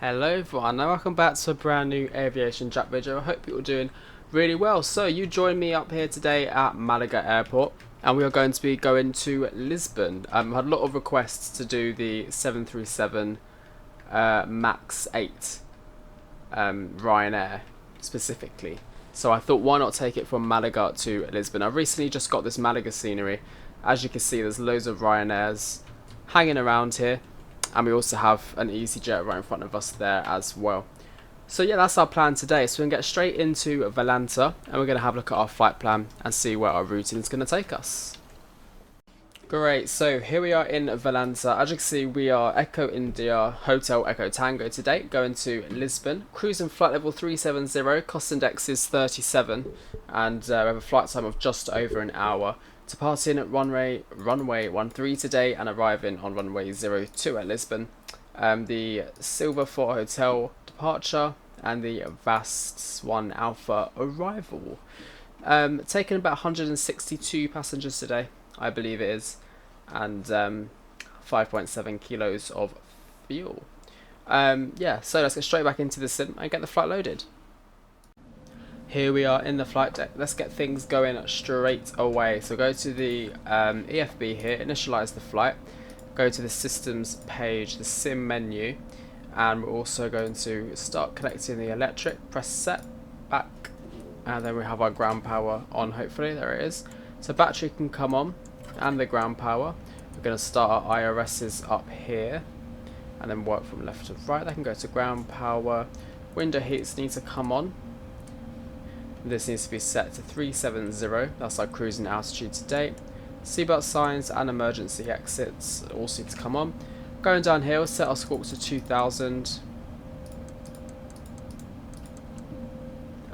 Hello everyone and welcome back to a brand new AviationJack video. I hope you're all doing really well. So you joined me up here today at Malaga airport and we are going to be going to Lisbon. I had a lot of requests to do the 737 MAX 8 Ryanair specifically. So I thought, why not take it from Malaga to Lisbon. I've recently just got this Malaga scenery. As you can see, there's loads of Ryanairs hanging around here. And we also have an EasyJet right in front of us there as well. So yeah, that's our plan today. So we're going to get straight into Valenta and we're going to have a look at our flight plan and see where our routing is going to take us. Great, so here we are in Valenta. As you can see, we are Echo India Hotel Echo Tango today, going to Lisbon. Cruising flight level 370, cost index is 37, and we have a flight time of just over an hour. Departing at runway 13 today and arriving on runway 02 at Lisbon. The Silver 4 Hotel departure and the Vast 1 Alpha arrival. Taking about 162 passengers today, I believe it is, and 5.7 kilos of fuel. Yeah, so let's get straight back into the sim and get the flight loaded. Here we are in the flight deck. Let's get things going straight away. So go to the EFB here, initialize the flight, go to the systems page, the sim menu, and we're also going to start connecting the electric, press set, back, and then we have our ground power on, hopefully, there it is. So battery can come on, and the ground power. We're going to start our IRSs up here, and then work from left to right. They can go to ground power. Window heats need to come on. This needs to be set to 370, that's our cruising altitude today. Seatbelt signs and emergency exits also need to come on. Going down here, we'll set our squawk to 2000.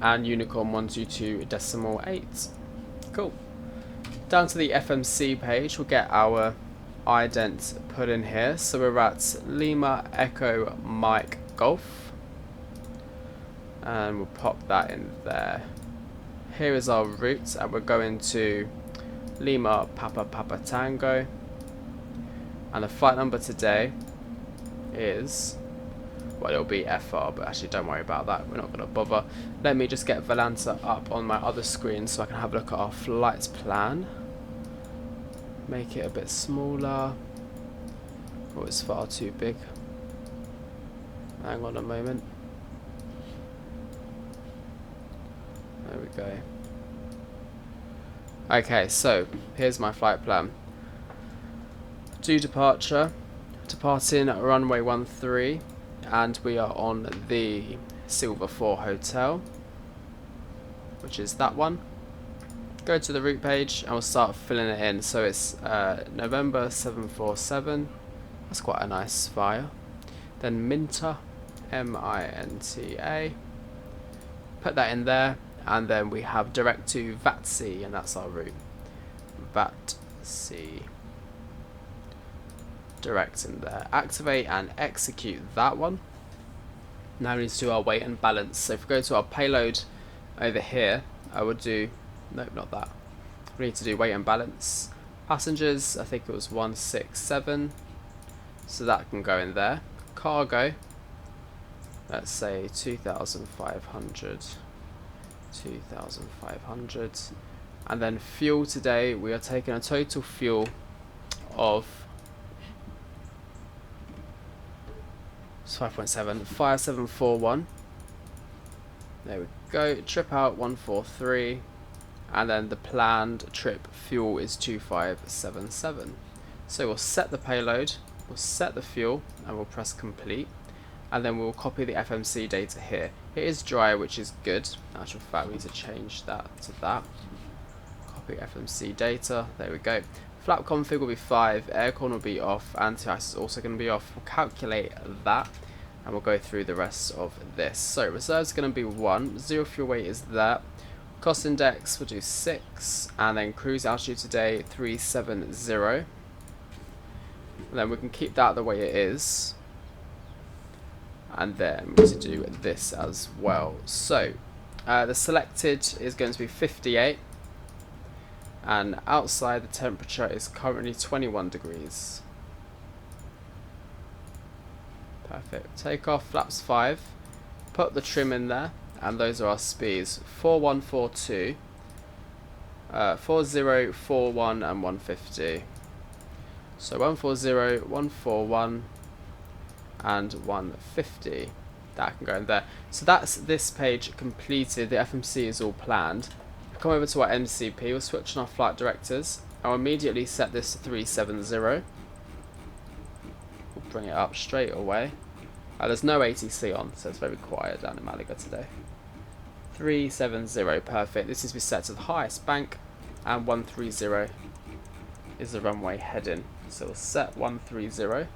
And Unicorn 122.8. Cool. Down to the FMC page, we'll get our ident put in here. So we're at Lima Echo Mike Golf. And we'll pop that in there. Here is our route, and we're going to Lima Papa Papa Tango, and the flight number today is, well, it'll be FR, but actually don't worry about that, we're not going to bother. Let me just get Valenta up on my other screen so I can have a look at our flight plan. Make it a bit smaller. Oh, it's far too big. Hang on a moment. There we go. Okay, so here's my flight plan. Due departure, departing at runway 13, and we are on the Silver 4 Hotel, which is that one. Go to the route page and we'll start filling it in. So it's November 747. That's quite a nice fire. Then Minta, M-I-N-T-A. Put that in there. And then we have direct to VATC, and that's our route. VATC. Direct in there. Activate and execute that one. Now we need to do our weight and balance. So if we go to our payload over here, I would do, nope, not that. We need to do weight and balance. Passengers, I think it was 167. So that can go in there. Cargo, let's say 2,500. 2,500, and then fuel today we are taking a total fuel of 5.7 5741. There we go. Trip out 143, and then the planned trip fuel is 2577. So we'll set the payload, we'll set the fuel, and we'll press complete. And then we'll copy the FMC data here. It is dry, which is good. In actual fact, we need to change that to that. Copy FMC data. There we go. Flap config will be 5. Aircon will be off. Anti-ice is also going to be off. We'll calculate that. And we'll go through the rest of this. So reserve is going to be 1. Zero fuel weight is that. Cost index, we'll do 6. And then cruise altitude today, 370. And then we can keep that the way it is. And then we need to do this as well. So the selected is going to be 58, and outside the temperature is currently 21 degrees. Perfect. Takeoff, flaps 5. Put the trim in there, and those are our speeds. 4142, 4041 and 150. So 140, 141 and 150. That can go in there. So that's this page completed. The FMC is all planned. Come over to our MCP, we'll switch on our flight directors. I'll immediately set this to 370. We'll bring it up straight away. There's no ATC on, so it's very quiet down in Malaga today. 370, perfect. This is to be set to the highest bank, and 130 is the runway heading. So we'll set 130,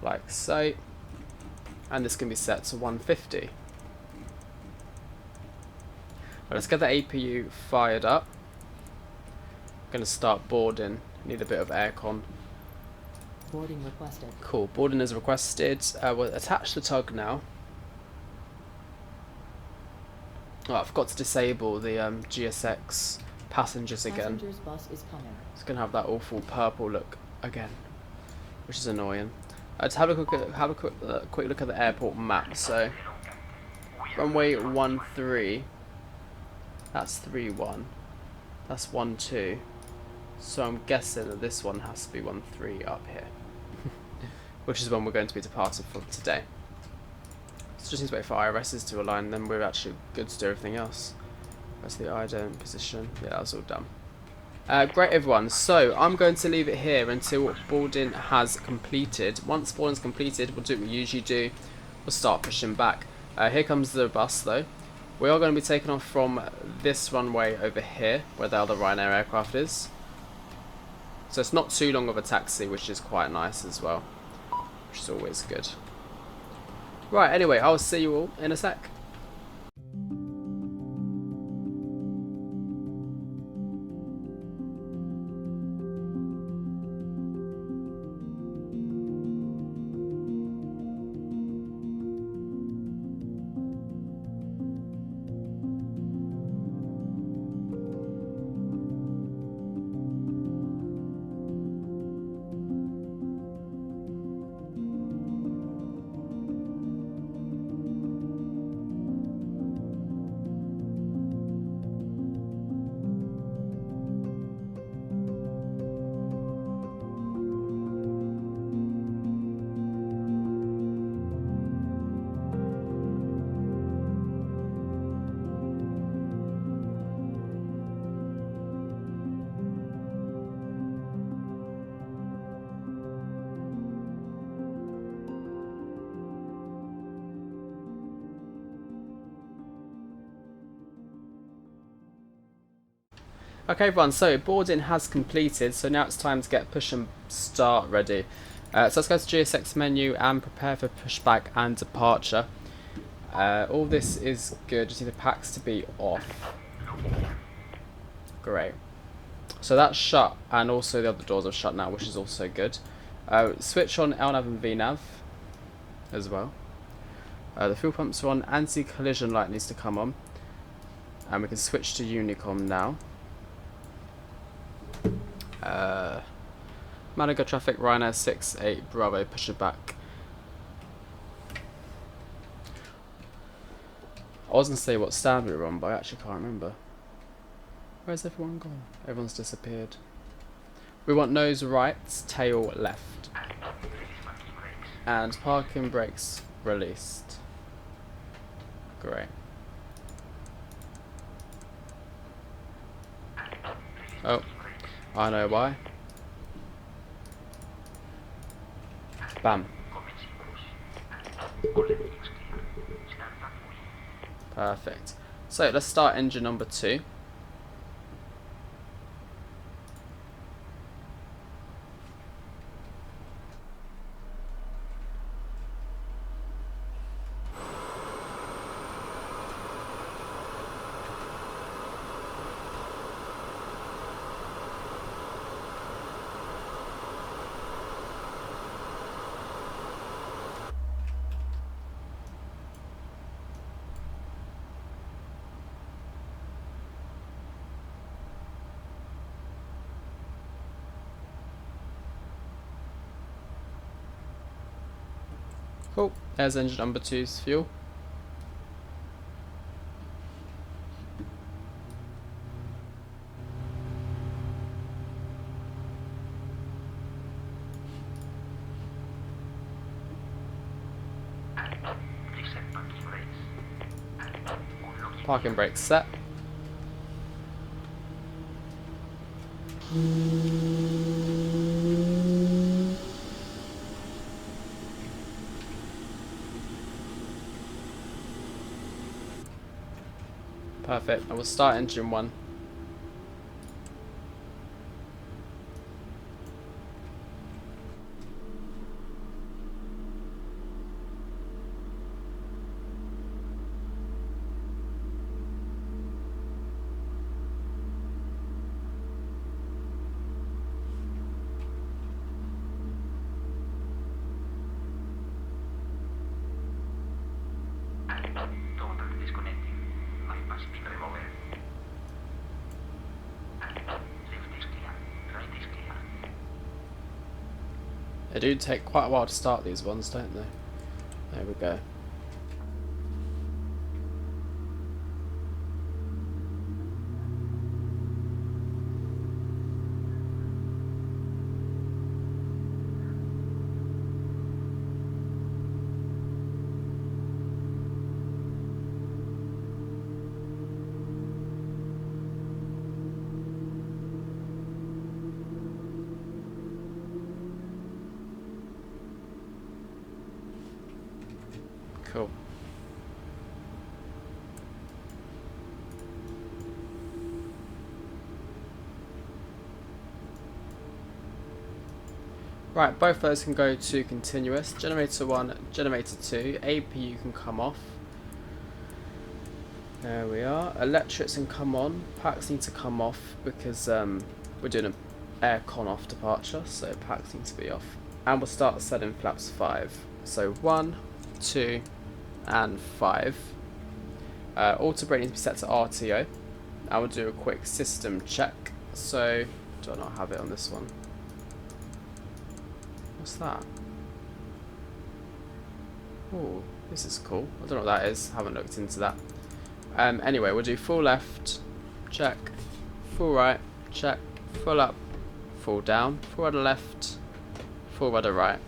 like so, and this can be set to 150. Let's get the APU fired up. I'm going to start boarding. Need a bit of aircon. Boarding requested. Cool, boarding is requested. We'll attach the tug now. Oh, I forgot to disable the GSX passengers again. Passengers bus is coming. It's going to have that awful purple look again, which is annoying. Let's have a quick look at the airport map. So, runway 13. That's 31. That's 12. So I'm guessing that this one has to be 13 up here, which is when we're going to be departing from today. So just need to wait for IRSs to align, then we're actually good to do everything else. That's the ident position. Yeah, that's all done. Great, everyone. So I'm going to leave it here until boarding has completed. Once boarding's completed, we'll do what we usually do. We'll start pushing back. Here comes the bus, though. We are going to be taking off from this runway over here, where the other Ryanair aircraft is. So it's not too long of a taxi, which is quite nice as well, which is always good. Right, anyway, I'll see you all in a sec. Okay, everyone, so boarding has completed, so now it's time to get push and start ready. So let's go to GSX menu and prepare for pushback and departure. All this is good, just need the packs to be off. Great. So that's shut, and also the other doors are shut now, which is also good. Switch on LNAV and VNAV as well. The fuel pumps are on, anti-collision light needs to come on. And we can switch to Unicom now. Malaga traffic, Ryanair 68 Bravo, push it back. I was going to say what stand we were on, but I actually can't remember. Where's everyone gone? Everyone's disappeared. We want nose right, tail left. And parking brakes released. Great. Oh, I know why. Bam. Perfect. So let's start engine number 2. Cool. There's engine number 2's fuel. Parking brakes set. Perfect. I will start engine 1. They do take quite a while to start these ones, don't they? There we go. Cool. Right, both those can go to continuous. Generator 1, generator 2. APU can come off. There we are. Electrics can come on. Packs need to come off because we're doing an aircon off departure, so packs need to be off. And we'll start setting flaps 5. So 1, 2, and 5. Auto brake needs to be set to RTO. I will do a quick system check. So, do I not have it on this one? What's that? Oh, this is cool. I don't know what that is. Haven't looked into that. Anyway, we'll do full left, check. Full right, check. Full up, full down. Full rudder left, full rudder right.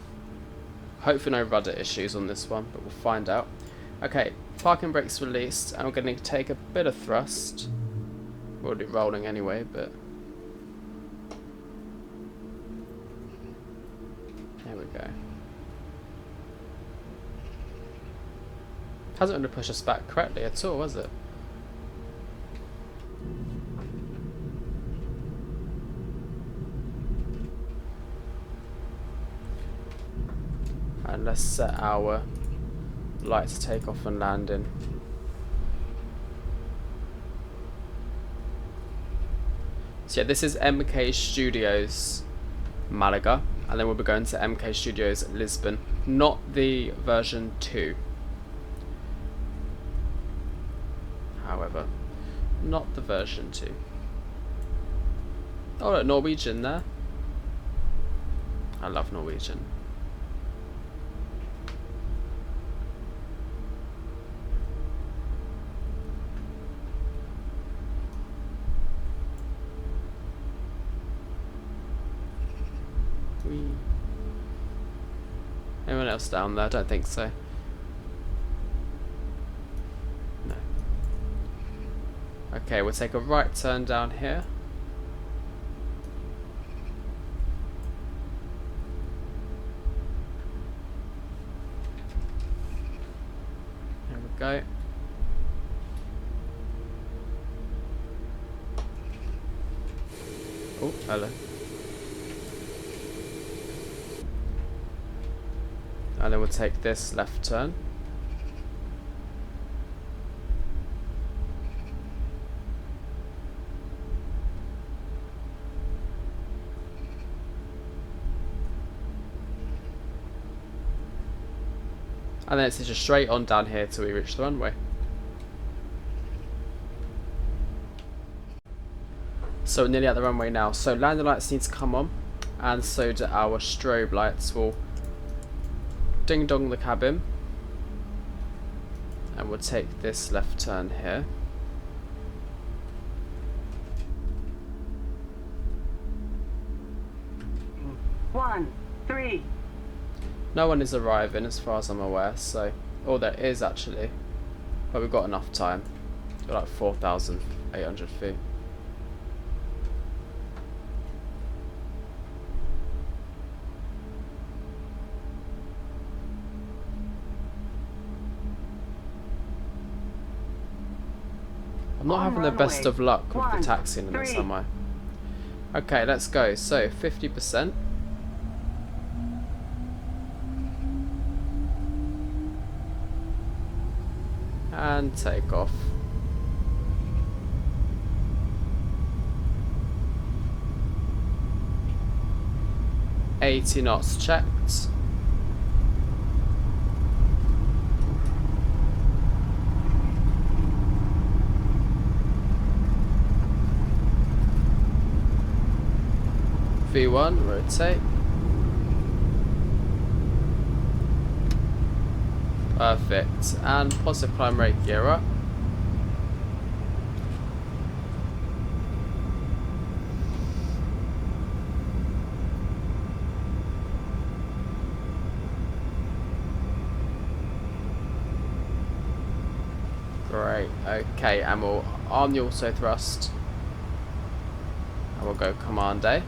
Hopefully no rudder issues on this one, but we'll find out. Okay, parking brakes released, and we're going to take a bit of thrust. We're already rolling anyway, but there we go. Hasn't really pushed us back correctly at all, has it? And let's set our light to take off and landing. So yeah, this is MK Studios Malaga, and then we'll be going to MK Studios Lisbon, not the version 2. However, not the version 2. Oh look, Norwegian there. I love Norwegian. Anyone else down there? I don't think so. No. Okay, we'll take a right turn down here. There we go. Oh, hello. And then we'll take this left turn. And then it's just straight on down here till we reach the runway. So we're nearly at the runway now. So landing lights need to come on, and so do our strobe lights. We'll ding dong the cabin, and we'll take this left turn here. One, three. No one is arriving as far as I'm aware, so... Oh, there is actually. But we've got enough time. We've got like 4,800 feet. I'm not having the best of luck with the taxiing in this, am I? Okay, let's go. So, 50%. And take off. 80 knots checked. V1, rotate. Perfect. And positive climb rate, gear up. Great. Okay, and we'll arm the auto thrust. And we'll go command A.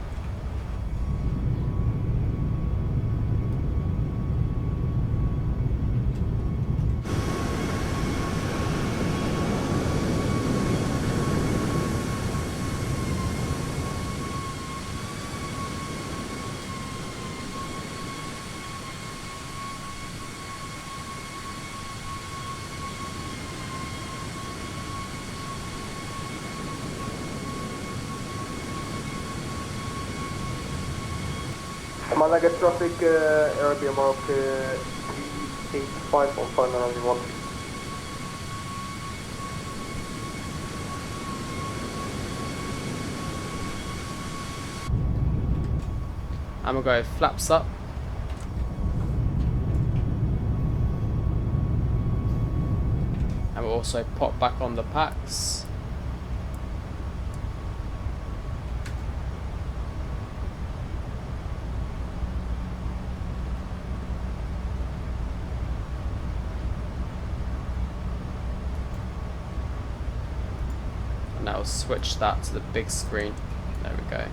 Malaga traffic, Arabia Mark 385 on final runway 13. And we'll go flaps up. And we'll also pop back on the packs. Now switch that to the big screen. There we go.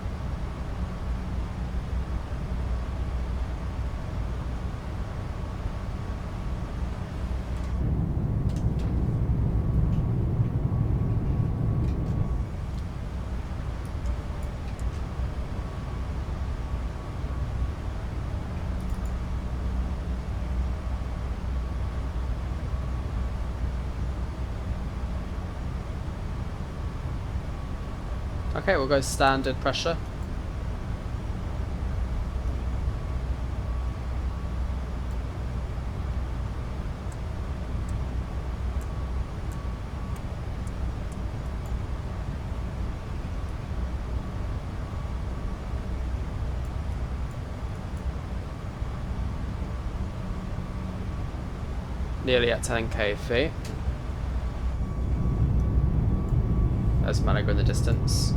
Okay, we'll go standard pressure. Nearly at 10k feet. There's Malaga in the distance.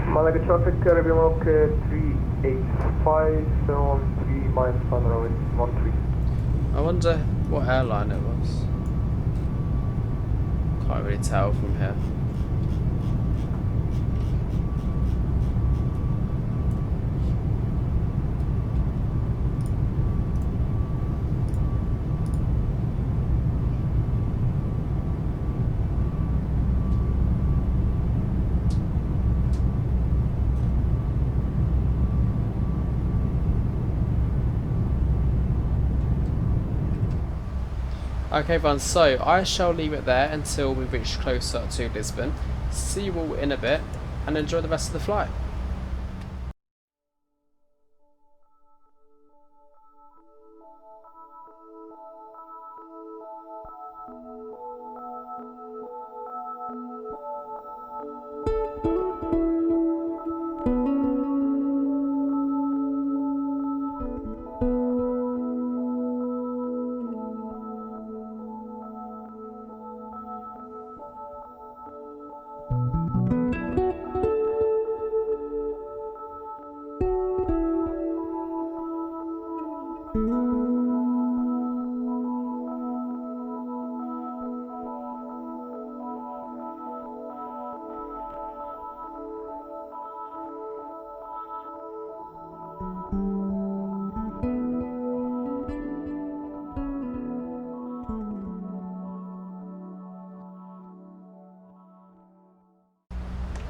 Malaga traffic, Arabia Mark 385 on 3 miles final runway 13. I wonder what airline it was. Can't really tell from here. Okay everyone, so I shall leave it there until we reach closer to Lisbon. See you all in a bit and enjoy the rest of the flight.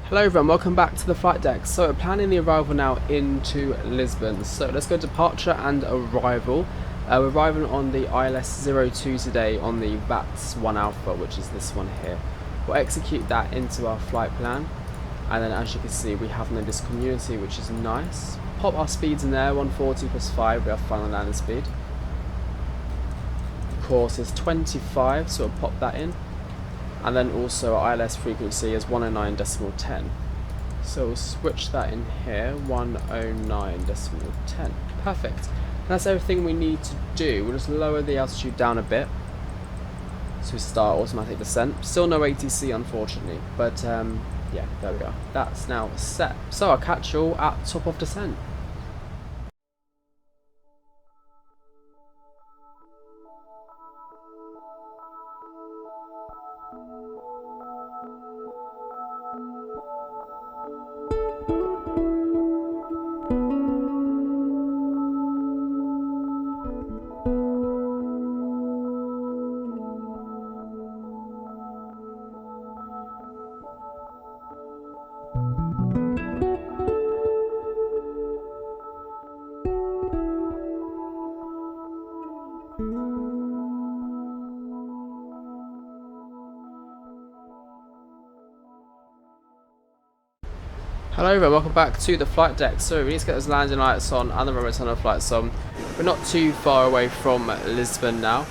Hello everyone, welcome back to the flight deck. So we're planning the arrival now into Lisbon. So let's go departure and arrival. We're arriving on the ILS-02 today on the VATS 1 Alpha, which is this one here. We'll execute that into our flight plan, and then as you can see we have no discontinuity, which is nice. Pop our speeds in there, 140 plus 5, we have final landing speed. Course is 25, so we'll pop that in. And then also our ILS frequency is 109.10. So we'll switch that in here, 109.10. Perfect. And that's everything we need to do. We'll just lower the altitude down a bit to start automatic descent. Still no ATC unfortunately, but yeah, there we go. That's now set. So I'll catch you all at top of descent. Hello everyone, welcome back to the flight deck. So we need to get those landing lights on and the runway tunnel flights on. We're not too far away from Lisbon now.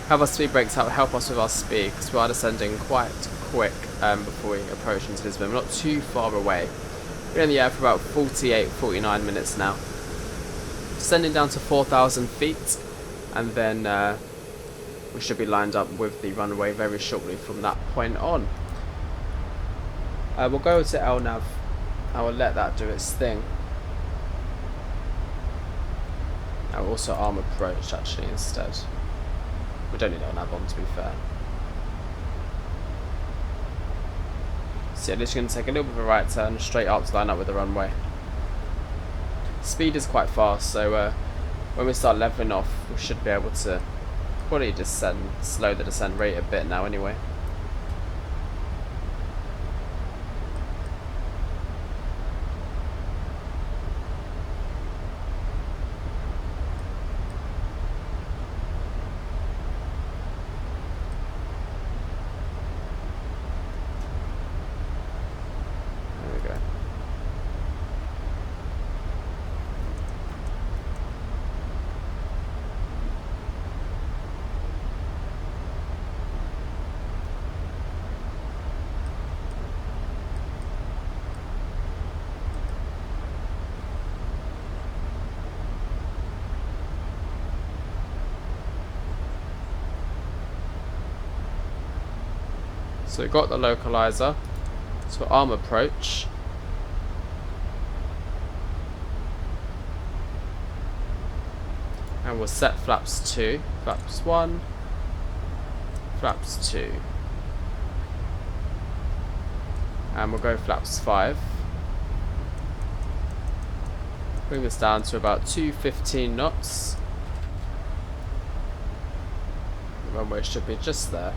Have our speed brakes out, help us with our speed because we are descending quite quick before we approach into Lisbon. We're not too far away. We're in the air for about 48-49 minutes now. Descending down to 4,000 feet, and then we should be lined up with the runway very shortly from that point on. We'll go to LNAV. I will let that do its thing. I will also arm approach actually instead. We don't need LNAV on, to be fair. So yeah, just going to take a little bit of a right turn straight up to line up with the runway. Speed is quite fast, so when we start leveling off we should be able to probably slow the descent rate a bit now anyway. So we've got the localizer, so arm approach. And we'll set flaps 2, flaps 1, flaps 2. And we'll go flaps 5. Bring this down to about 215 knots. The runway should be just there.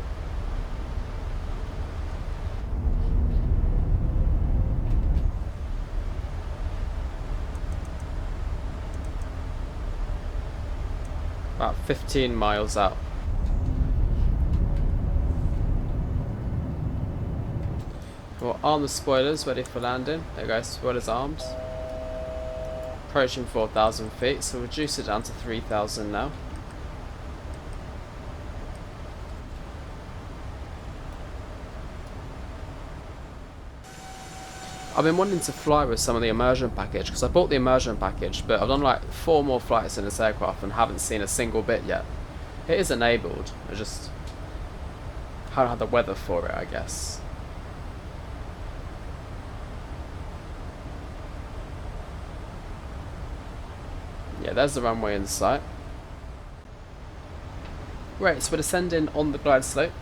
About 15 miles out. We'll arm the spoilers, ready for landing. There goes, spoilers armed. Approaching 4,000 feet, so reduce it down to 3,000 now. I've been wanting to fly with some of the immersion package because I bought the immersion package, but I've done like 4 more flights in this aircraft and haven't seen a single bit yet. It is enabled, I just haven't had the weather for it, I guess. Yeah, there's the runway in sight. Right, so we're descending on the glide slope.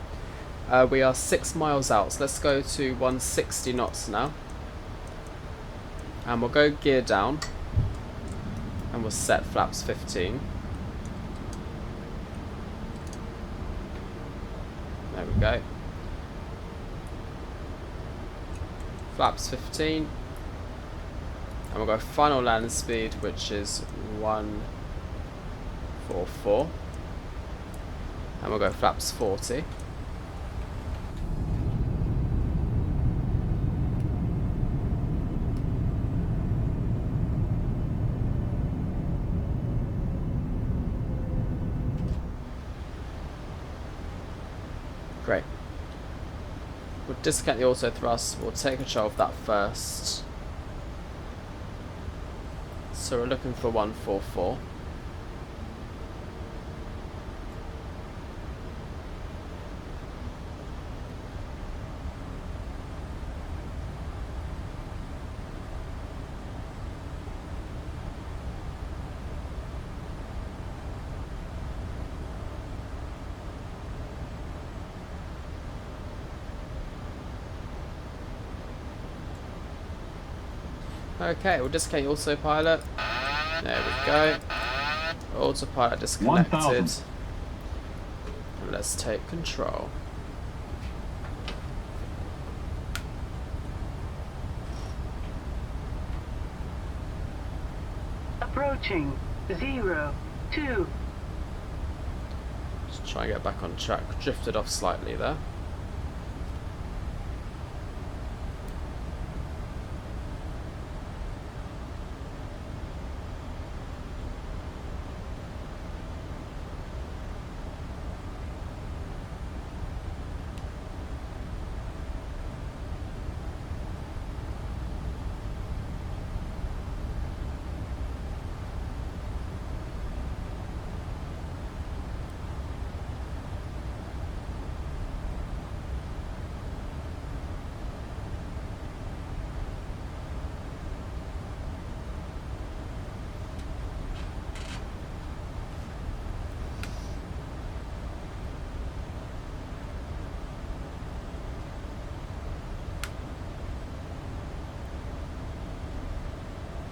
We are 6 miles out, so let's go to 160 knots now. And we'll go gear down. And we'll set flaps 15. There we go. Flaps 15. And we'll go final landing speed, which is 144. And we'll go flaps 40. Great. We'll disconnect the auto thrust. We'll take control of that first. So we're looking for 144. Okay, we'll disconnect autopilot. There we go. Autopilot disconnected. 1,000. And let's take control. Approaching 0, 2. Just try and get back on track. Drifted off slightly there.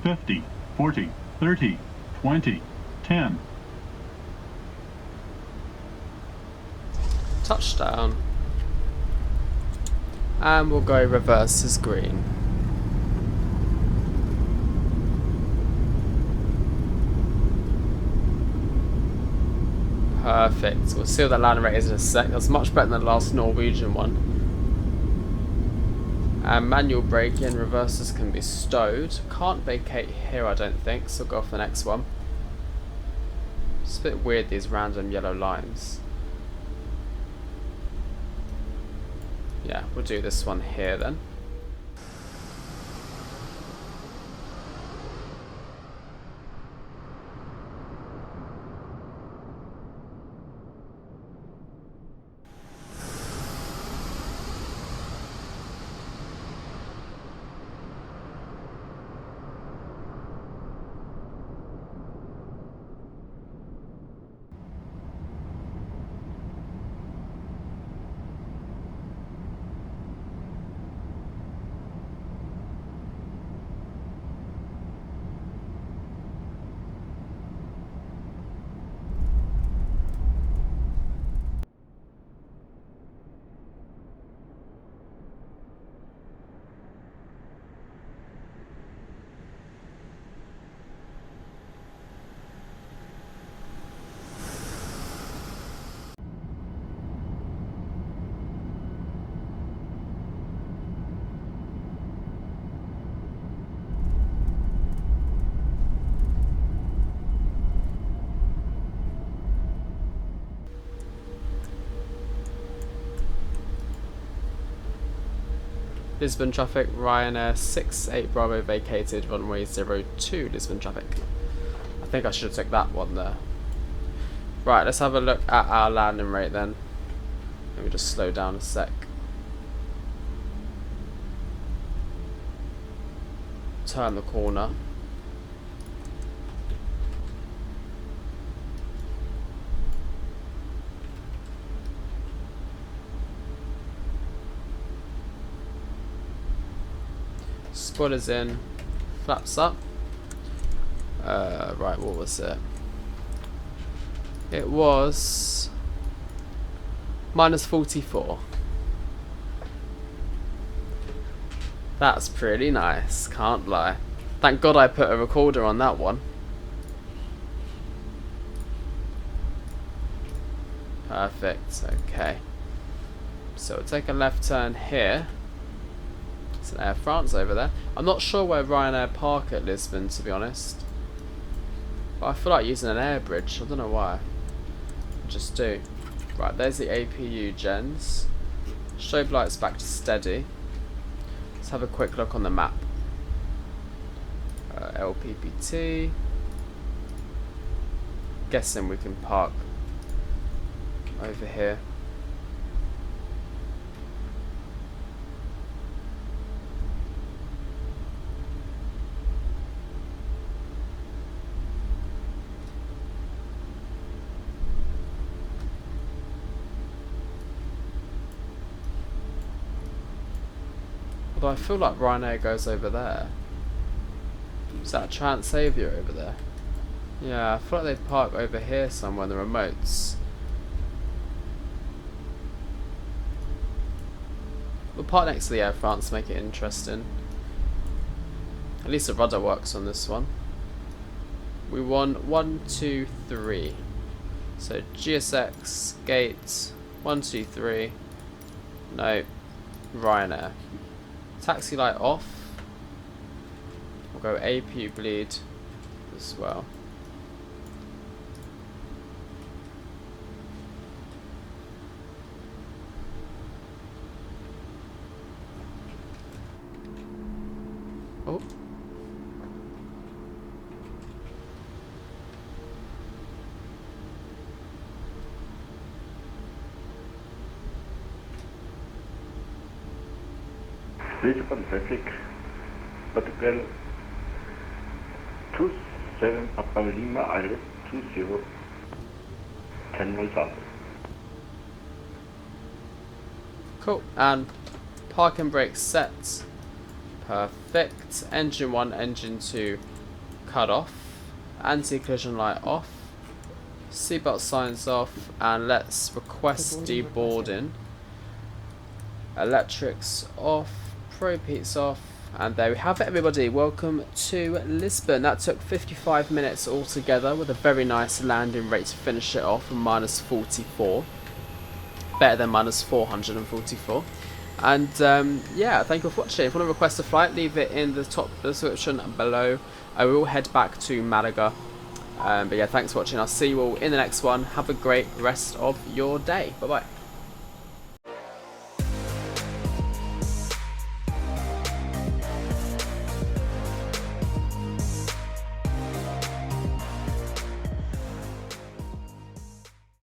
$50, $40, $30, $20, $10. Touchdown. And we'll go reverse as green. Perfect. We'll see what the landing rate is in a sec. That's much better than the last Norwegian one. And manual braking, reversers can be stowed. Can't vacate here, I don't think, so we'll go off the next one. It's a bit weird, these random yellow lines. Yeah, we'll do this one here then. Lisbon traffic, Ryanair 68 Bravo vacated, runway 02 Lisbon traffic. I think I should have took that one there. Right, let's have a look at our landing rate then. Let me just slow down a sec. Turn the corner. Spoilers in, flaps up. Right, what was it? It was -44. That's pretty nice, can't lie. Thank God I put a recorder on that one. Perfect, okay. So we'll take a left turn here. It's an Air France over there. I'm not sure where Ryanair park at Lisbon, to be honest. But I feel like using an air bridge. I don't know why. I just do. Right, there's the APU gens. Strobe lights back to steady. Let's have a quick look on the map. LPPT. Guessing we can park over here. Although I feel like Ryanair goes over there. Is that a Trans-Saviour over there? Yeah, I feel like they'd park over here somewhere in the remotes. We'll park next to the Air France to make it interesting. At least the rudder works on this one. We want 1, 2, 3. So GSX, gate, 1, 2, 3. No, Ryanair. Taxi light off. We'll go APU bleed as well. Oh. Lisbon traffic, Portugal 27 Papa Lima Islet 20 10 miles up. Cool, and parking brakes set. Perfect. Engine 1, engine 2 cut off. Anti-collision light off. Seatbelt signs off, and let's request deboarding. Electrics off. Probe heats off, and there we have it, everybody. Welcome to Lisbon. That took 55 minutes altogether with a very nice landing rate to finish it off, -44. Better than -444. And yeah, thank you for watching. If you want to request a flight, leave it in the top description below. I will head back to Malaga. But yeah, thanks for watching. I'll see you all in the next one. Have a great rest of your day. Bye bye.